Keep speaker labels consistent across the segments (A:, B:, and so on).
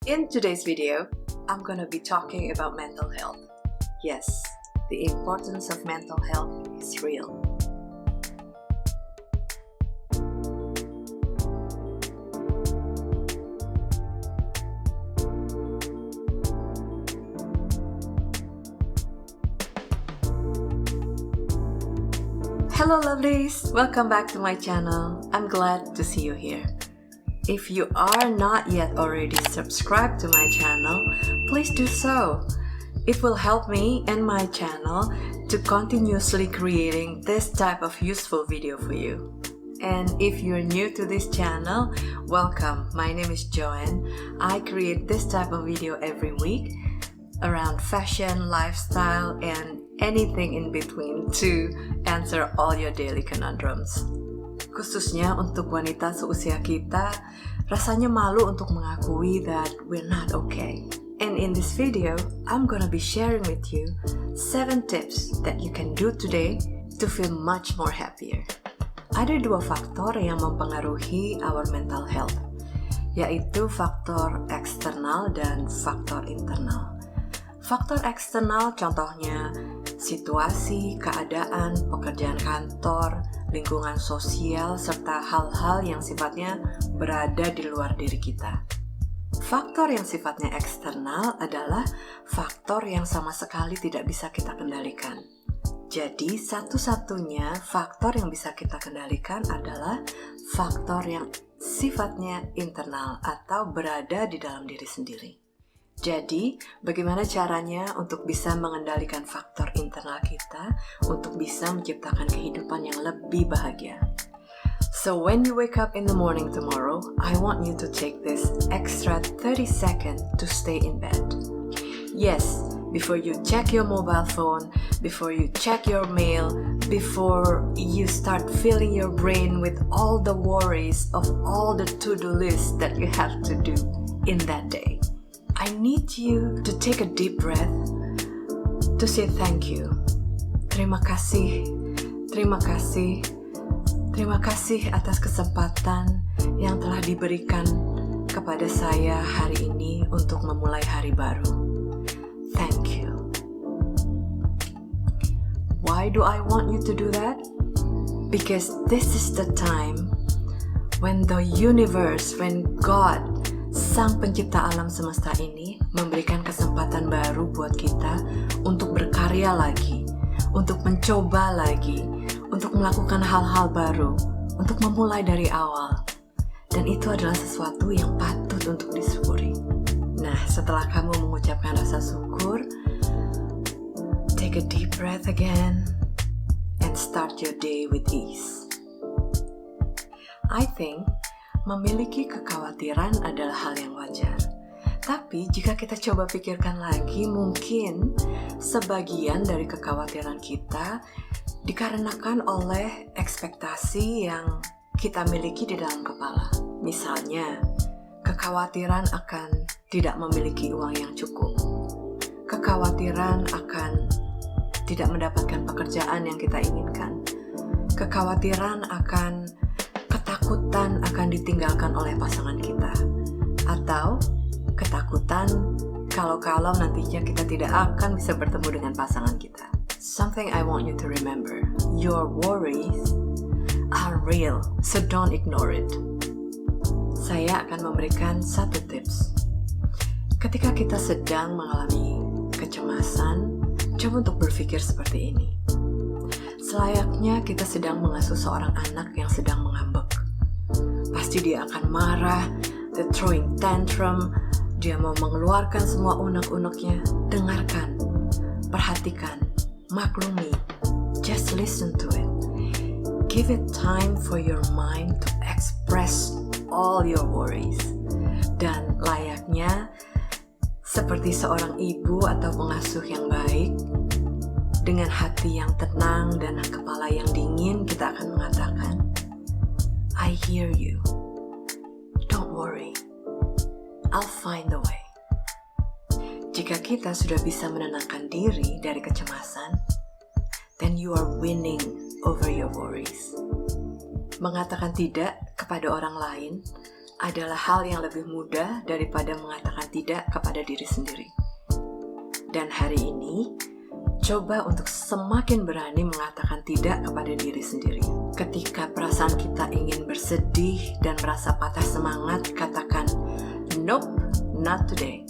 A: In today's video, I'm gonna be talking about mental health. Yes, the importance of mental health is real. Hello lovelies, welcome back to my channel. I'm glad to see you here. If you are not yet already subscribed to my channel, please do so. It will help me and my channel to continuously creating this type of useful video for you. And if you're new to this channel, welcome. My name is Joanne. I create this type of video every week around fashion, lifestyle, and anything in between to answer all your daily conundrums. Khususnya untuk wanita seusia kita, rasanya malu untuk mengakui that we're not okay. And in this video, I'm gonna be sharing with you 7 tips that you can do today to feel much more happier. Ada 2 faktor yang mempengaruhi our mental health, yaitu faktor eksternal dan faktor internal. Faktor eksternal contohnya situasi, keadaan, pekerjaan kantor, lingkungan sosial, serta hal-hal yang sifatnya berada di luar diri kita. Faktor yang sifatnya eksternal adalah faktor yang sama sekali tidak bisa kita kendalikan. Jadi, satu-satunya faktor yang bisa kita kendalikan adalah faktor yang sifatnya internal atau berada di dalam diri sendiri. Jadi, bagaimana caranya untuk bisa mengendalikan faktor internal kita untuk bisa menciptakan kehidupan yang lebih bahagia? So when you wake up in the morning tomorrow, I want you to take this extra 30 seconds to stay in bed. Yes, before you check your mobile phone, before you check your mail, before you start filling your brain with all the worries of all the to-do lists that you have to do in that day. I need you to take a deep breath to say thank you. Terima kasih, terima kasih, terima kasih atas kesempatan yang telah diberikan kepada saya hari ini untuk memulai hari baru. Thank you. Why do I want you to do that? Because this is the time when the universe, when God, Sang pencipta alam semesta ini memberikan kesempatan baru buat kita untuk berkarya lagi, untuk mencoba lagi, untuk melakukan hal-hal baru, untuk memulai dari awal. Dan itu adalah sesuatu yang patut untuk disyukuri. Nah, setelah kamu mengucapkan rasa syukur, take a deep breath again and start your day with ease. I think memiliki kekhawatiran adalah hal yang wajar. Tapi jika kita coba pikirkan lagi, mungkin sebagian dari kekhawatiran kita dikarenakan oleh ekspektasi yang kita miliki di dalam kepala. Misalnya, kekhawatiran akan tidak memiliki uang yang cukup. Kekhawatiran akan tidak mendapatkan pekerjaan yang kita inginkan. Kekhawatiran akan ketakutan akan ditinggalkan oleh pasangan kita, atau ketakutan kalau nantinya kita tidak akan bisa bertemu dengan pasangan kita. Something I want you to remember, your worries are real, so don't ignore it. Saya akan memberikan 1 tips. Ketika kita sedang mengalami kecemasan, coba untuk berpikir seperti ini. Selayaknya kita sedang mengasuh seorang anak yang sedang mengambek. Pasti dia akan marah, the throwing tantrum, dia mau mengeluarkan semua unek-uneknya. Dengarkan, perhatikan, maklumi, just listen to it. Give it time for your mind to express all your worries. Dan layaknya seperti seorang ibu atau pengasuh yang baik, dengan hati yang tenang dan kepala yang dingin, kita akan mengatakan, I hear you. Don't worry. I'll find a way. Jika kita sudah bisa menenangkan diri dari kecemasan, then you are winning over your worries. Mengatakan tidak kepada orang lain adalah hal yang lebih mudah daripada mengatakan tidak kepada diri sendiri. Dan hari ini, coba untuk semakin berani mengatakan tidak kepada diri sendiri. Ketika perasaan kita ingin bersedih dan merasa patah semangat, katakan, "Nope, not today."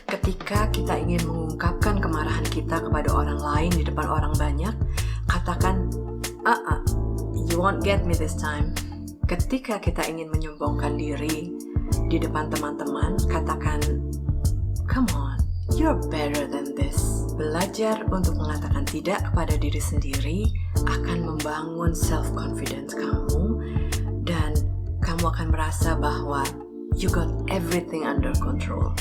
A: Ketika kita ingin mengungkapkan kemarahan kita kepada orang lain di depan orang banyak, katakan, "You won't get me this time." Ketika kita ingin menyombongkan diri di depan teman-teman, katakan, "Come on, you're better than this." Belajar untuk mengatakan tidak kepada diri sendiri akan membangun self-confidence kamu, dan kamu akan merasa bahwa you got everything under control.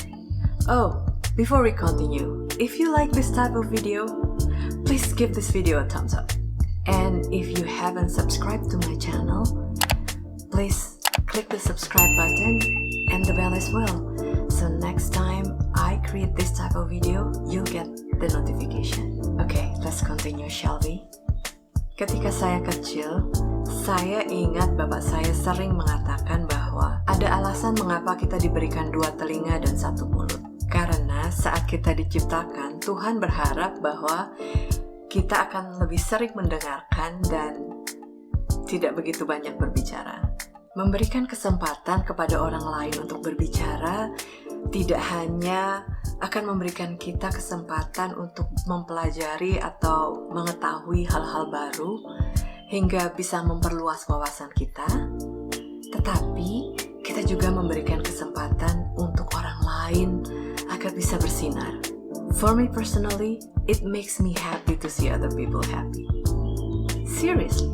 A: Oh, before we continue, if you like this type of video, please give this video a thumbs up. And if you haven't subscribed to my channel, please click the subscribe button and the bell as well. So next time I create this type of video, you'll get the notification. Okay, let's continue, shall we? Ketika saya kecil, saya ingat bapak saya sering mengatakan bahwa ada alasan mengapa kita diberikan 2 telinga dan 1 mulut. Karena saat kita diciptakan, Tuhan berharap bahwa kita akan lebih sering mendengarkan dan tidak begitu banyak berbicara. Memberikan kesempatan kepada orang lain untuk berbicara tidak hanya akan memberikan kita kesempatan untuk mempelajari atau mengetahui hal-hal baru hingga bisa memperluas wawasan kita, tetapi kita juga memberikan kesempatan untuk orang lain agar bisa bersinar. For me personally, it makes me happy to see other people happy. Seriously.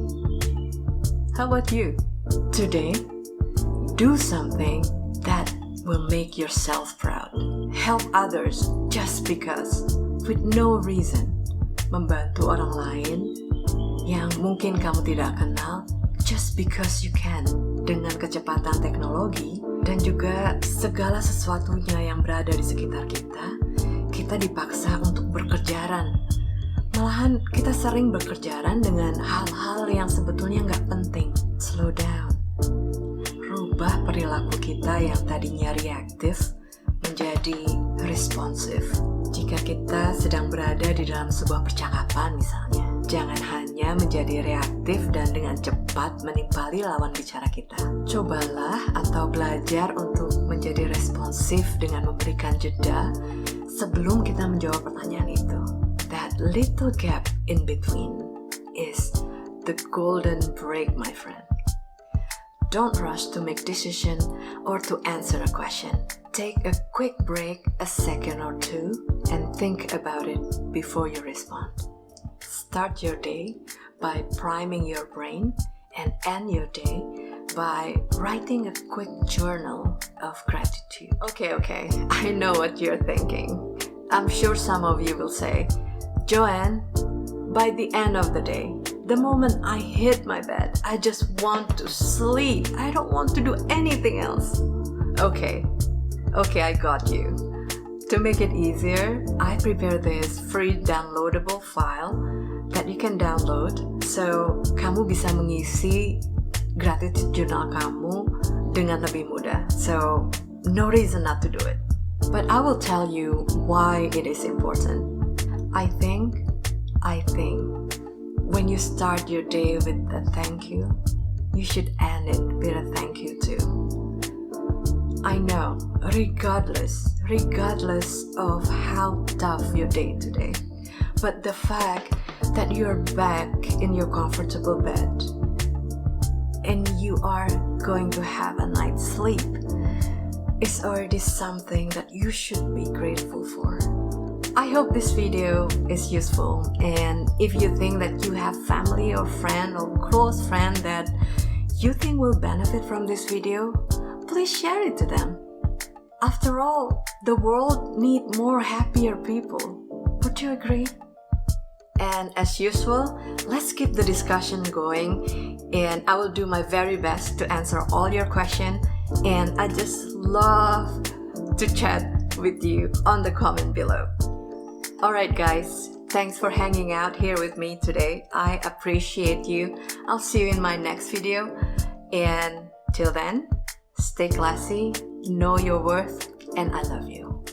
A: How about you? Today, do something that will make yourself proud. Help others just because, with no reason. Membantu orang lain yang mungkin kamu tidak kenal just because you can. Dengan kecepatan teknologi dan juga segala sesuatunya yang berada di sekitar kita, kita dipaksa untuk berkejaran. Malahan kita sering berkejaran dengan hal-hal yang sebetulnya nggak penting. Slow down. Rubah perilaku kita yang tadinya reaktif menjadi responsif. Jika kita sedang berada di dalam sebuah percakapan misalnya, jangan hanya menjadi reaktif dan dengan cepat menimpali lawan bicara kita. Cobalah atau belajar untuk menjadi responsif dengan memberikan jeda sebelum kita menjawab pertanyaan itu. That little gap in between is the golden break, my friend. Don't rush to make decision or to answer a question. Take a quick break, a second or two, and think about it before you respond. Start your day by priming your brain and end your day by writing a quick journal of gratitude. Okay, I know what you're thinking. I'm sure some of you will say, "Joanne, by the end of the day, the moment I hit my bed, I just want to sleep. I don't want to do anything else." Okay, I got you. To make it easier, I prepare this free downloadable file that you can download, so kamu bisa mengisi gratitude journal kamu dengan lebih mudah. So, no reason not to do it. But I will tell you why it is important. I think when you start your day with a thank you, you should end it with a thank you too. I know, regardless of how tough your day today, but the fact that you're back in your comfortable bed and you are going to have a night's sleep is already something that you should be grateful for. I hope this video is useful, and if you think that you have family or friend or close friend that you think will benefit from this video, please share it to them. After all, the world needs more happier people. Would you agree? And as usual, let's keep the discussion going, and I will do my very best to answer all your questions, and I just love to chat with you on the comment below. Alright guys, thanks for hanging out here with me today. I appreciate you. I'll see you in my next video, and till then, Stay classy, know your worth, and I love you.